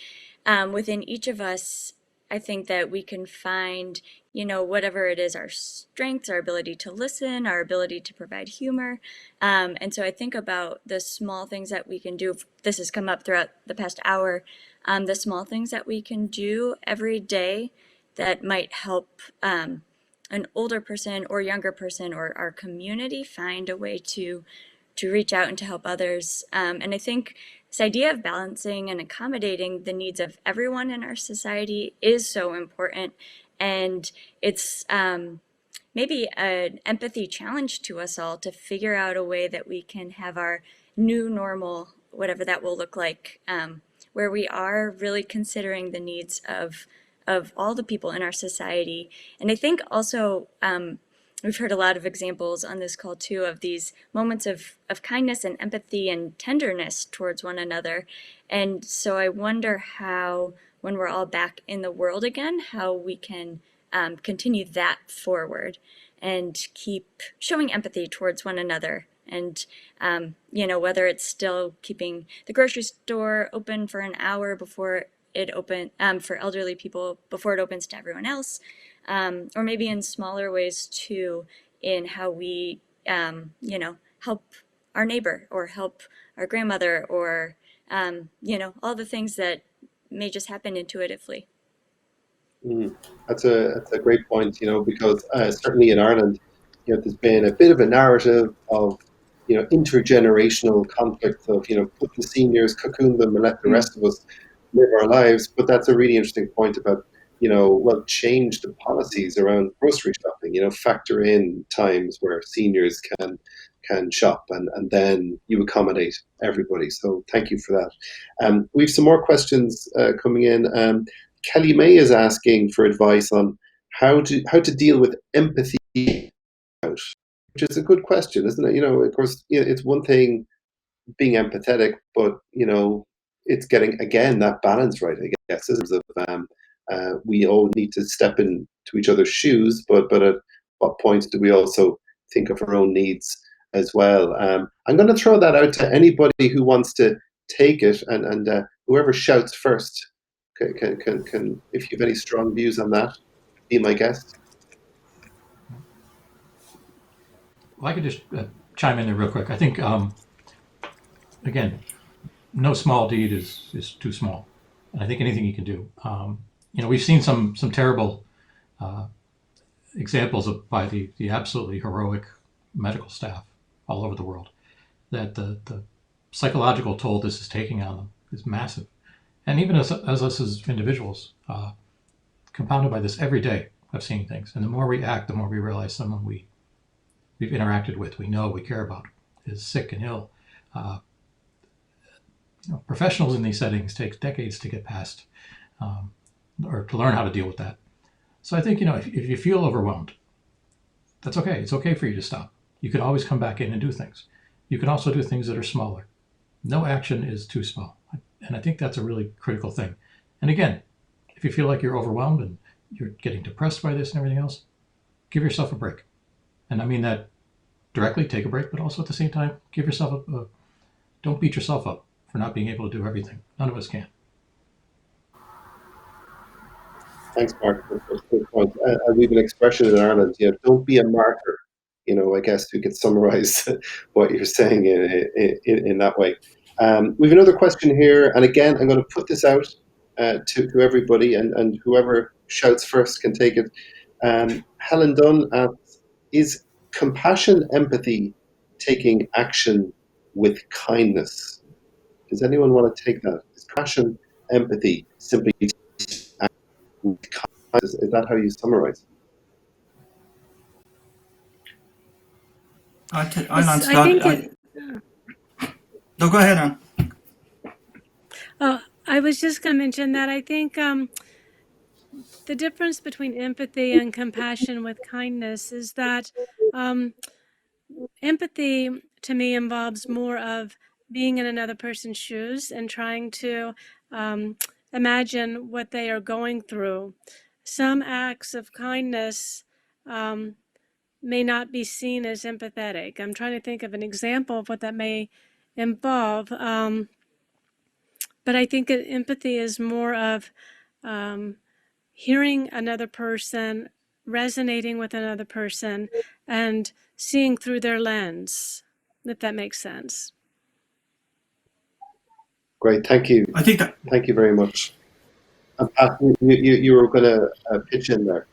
within each of us, I think that we can find, whatever it is, our strengths, our ability to listen, our ability to provide humor. And so I think about the small things that we can do. This has come up throughout the past hour. The small things that we can do every day that might help an older person or younger person or our community find a way to reach out and to help others. And I think this idea of balancing and accommodating the needs of everyone in our society is so important. And it's maybe an empathy challenge to us all to figure out a way that we can have our new normal, whatever that will look like, where we are really considering the needs of all the people in our society. And I think also we've heard a lot of examples on this call too of these moments of kindness and empathy and tenderness towards one another. And so I wonder how, when we're all back in the world again, how we can continue that forward and keep showing empathy towards one another. And, whether it's still keeping the grocery store open for an hour before it open for elderly people before it opens to everyone else, or maybe in smaller ways too, in how we, help our neighbor or help our grandmother or, all the things that may just happen intuitively. That's a great point, because certainly in Ireland, there's been a bit of a narrative of, intergenerational conflict of, put the seniors, cocoon them, and let the rest of us live our lives. But that's a really interesting point about, change the policies around grocery shopping, factor in times where seniors can shop and then you accommodate everybody. So thank you for that. We have some more questions coming in. Kelly May is asking for advice on how to deal with empathy, which is a good question, isn't it? Of course, it's one thing being empathetic, but it's getting again that balance right. I guess in terms of we all need to step into each other's shoes, but at what point do we also think of our own needs as well? I'm going to throw that out to anybody who wants to take it, and whoever shouts first can if you have any strong views on that, be my guest. Well, I could just chime in there real quick. I think, again, no small deed is too small. And I think anything you can do. We've seen some terrible examples by the absolutely heroic medical staff all over the world, that the psychological toll this is taking on them is massive. And even as us as individuals, compounded by this every day of seeing things. And the more we act, the more we realize someone we've interacted with, we know, we care about, is sick and ill. Professionals in these settings take decades to get past or to learn how to deal with that. So I think, if you feel overwhelmed, that's okay. It's okay for you to stop. You can always come back in and do things. You can also do things that are smaller. No action is too small. And I think that's a really critical thing. And again, if you feel like you're overwhelmed and you're getting depressed by this and everything else, give yourself a break. And I mean that directly, take a break, but also at the same time, give yourself don't beat yourself up for not being able to do everything. None of us can. Thanks, Mark. That's a good point. We have an expression in Ireland, don't be a martyr, I guess we could summarize what you're saying in that way. We have another question here, and again, I'm going to put this out to everybody, and whoever shouts first can take it. Helen Dunn asks, is compassion, empathy, taking action with kindness? Does anyone want to take that? Is compassion, empathy, simply action with kindness? Is that how you summarize? I'll answer that. No, go ahead, Anne. Oh, I was just going to mention that I think the difference between empathy and compassion with kindness is that empathy to me involves more of being in another person's shoes and trying to imagine what they are going through. Some acts of kindness may not be seen as empathetic. I'm trying to think of an example of what that may involve. But I think empathy is more of hearing another person, resonating with another person, and seeing through their lens, if that makes sense. Great, thank you. I think that. Thank you very much. Pat, you were going to pitch in there.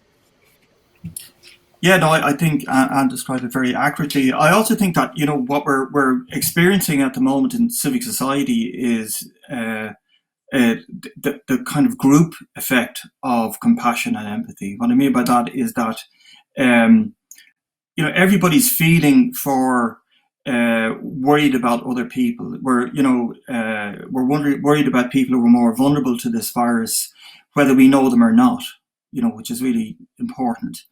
Yeah, no, I think Anne described it very accurately. I also think that what we're experiencing at the moment in civic society is the kind of group effect of compassion and empathy. What I mean by that is that everybody's feeling for worried about other people. We're worried about people who are more vulnerable to this virus, whether we know them or not. Which is really important.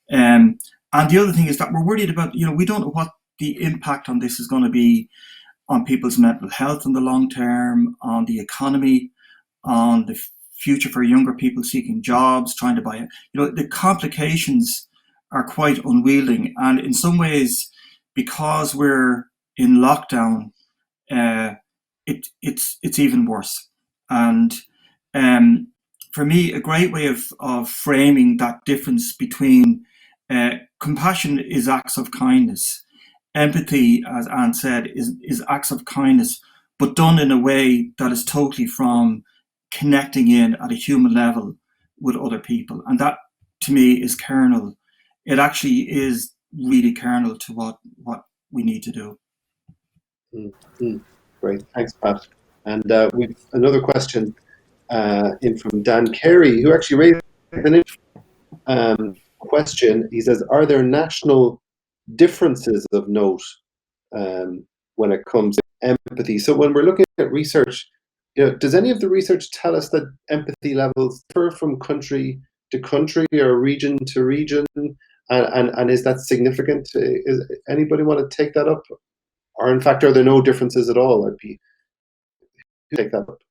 And the other thing is that we're worried about, we don't know what the impact on this is going to be on people's mental health in the long term, on the economy, on the future for younger people seeking jobs, trying to buy. The complications are quite unwielding, and in some ways, because we're in lockdown, it's even worse. And for me, a great way of framing that difference between compassion is acts of kindness. Empathy, as Anne said, is acts of kindness, but done in a way that is totally from connecting in at a human level with other people. And that, to me, is kernel. It actually is really kernel to what we need to do. Great, thanks, Pat. And we've another question in from Dan Carey, who actually raised an interesting question. He says, are there national differences of note when it comes to empathy? So when we're looking at research, does any of the research tell us that empathy levels differ from country to country or region to region? And is that significant? Is anybody want to take that up? Or in fact, are there no differences at all? I'd be take that up.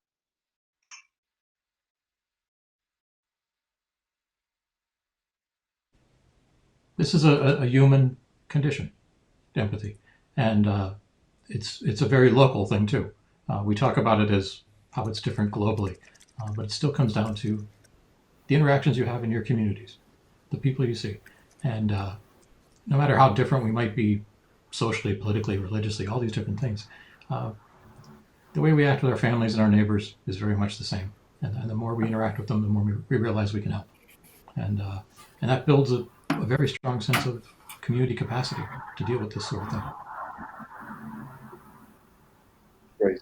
This is a human condition, empathy, and it's a very local thing too. We talk about it as how it's different globally, but it still comes down to the interactions you have in your communities, the people you see, and no matter how different we might be socially, politically, religiously, all these different things, the way we act with our families and our neighbors is very much the same. And the more we interact with them, the more we realize we can help, and that builds a very strong sense of community capacity to deal with this sort of thing. Great.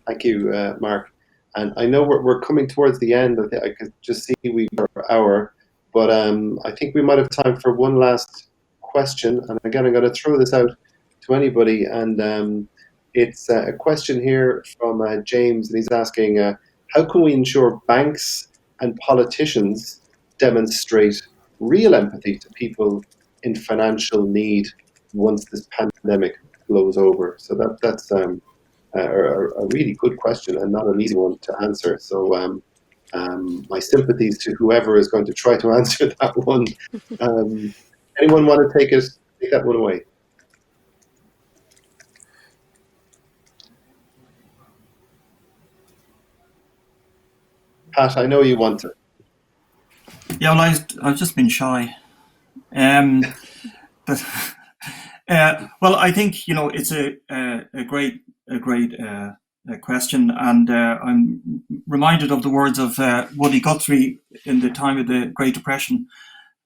Thank you, Mark. And I know we're coming towards the end. I could just see we've got an hour, but I think we might have time for one last question. And again, I'm going to throw this out to anybody. And it's a question here from James, and he's asking, how can we ensure banks and politicians demonstrate real empathy to people in financial need once this pandemic blows over? So that's a really good question and not an easy one to answer. So my sympathies to whoever is going to try to answer that one. Anyone want to take that one away? Pat, I know you want to. Yeah, well, I've just been shy. But well, I think it's a great question, and I'm reminded of the words of Woody Guthrie in the time of the Great Depression,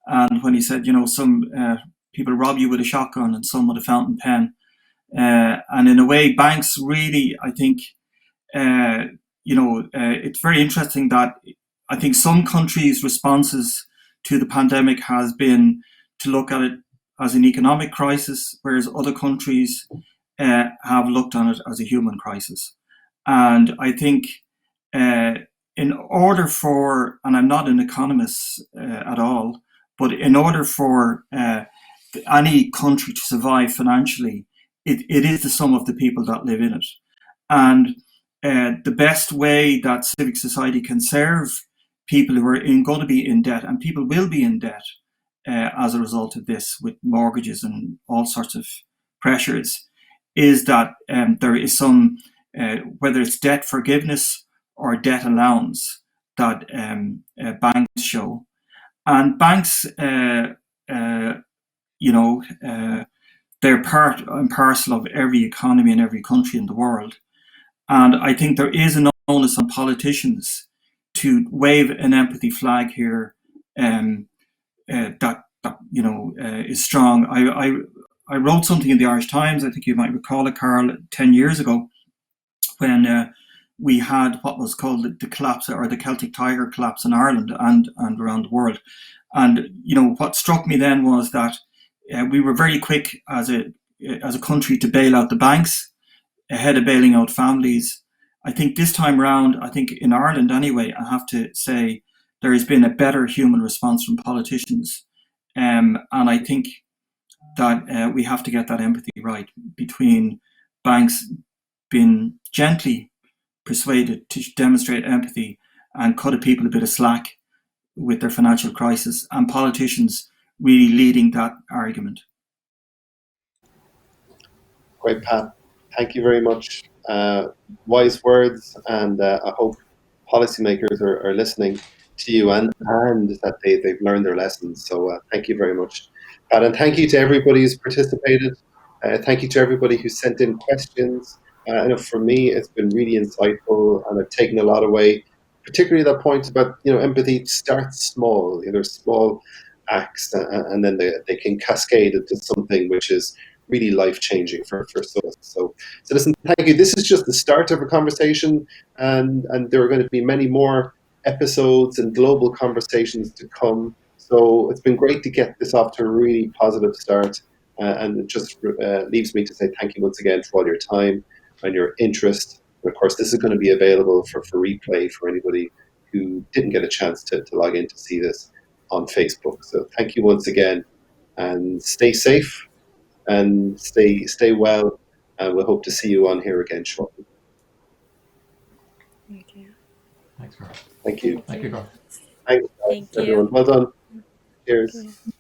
and when he said, some people rob you with a shotgun and some with a fountain pen, and in a way, banks really, I think, it's very interesting that I think some countries' responses to the pandemic has been to look at it as an economic crisis, whereas other countries have looked on it as a human crisis. And I think in order for, and I'm not an economist at all, but in order for any country to survive financially, it is the sum of the people that live in it. And the best way that civic society can serve people who are going to be in debt, and people will be in debt as a result of this with mortgages and all sorts of pressures, is that there is some, whether it's debt forgiveness or debt allowance that banks show. And banks, they're part and parcel of every economy in every country in the world. And I think there is an onus on politicians to wave an empathy flag here that is strong. I wrote something in the Irish Times, I think you might recall it, Carl, 10 years ago, when we had what was called the collapse, or the Celtic Tiger collapse in Ireland and around the world. And what struck me then was that we were very quick as a country to bail out the banks ahead of bailing out families. I think this time around, I think in Ireland anyway, I have to say there has been a better human response from politicians. And I think that we have to get that empathy right between banks being gently persuaded to demonstrate empathy and cut people a bit of slack with their financial crisis, and politicians really leading that argument. Great, Pat. Thank you very much. Wise words, and I hope policymakers are listening to you and that they've learned their lessons. So thank you very much, Pat. And thank you to everybody who's participated. Thank you to everybody who sent in questions. I know for me, it's been really insightful, and I've taken a lot away, particularly that point about, empathy starts small. There's small acts, and then they can cascade into something which is really life-changing for some of us. So listen, thank you. This is just the start of a conversation, and there are going to be many more episodes and global conversations to come. So it's been great to get this off to a really positive start, and it just leaves me to say thank you once again for all your time and your interest. And of course, this is going to be available for replay for anybody who didn't get a chance to log in to see this on Facebook. So thank you once again, and stay safe and stay well, and we'll hope to see you on here again shortly. Thank you. Thanks, Carl. Thank you. Thank you, Carl. Thanks, Thank everyone. you. Well done. Cheers.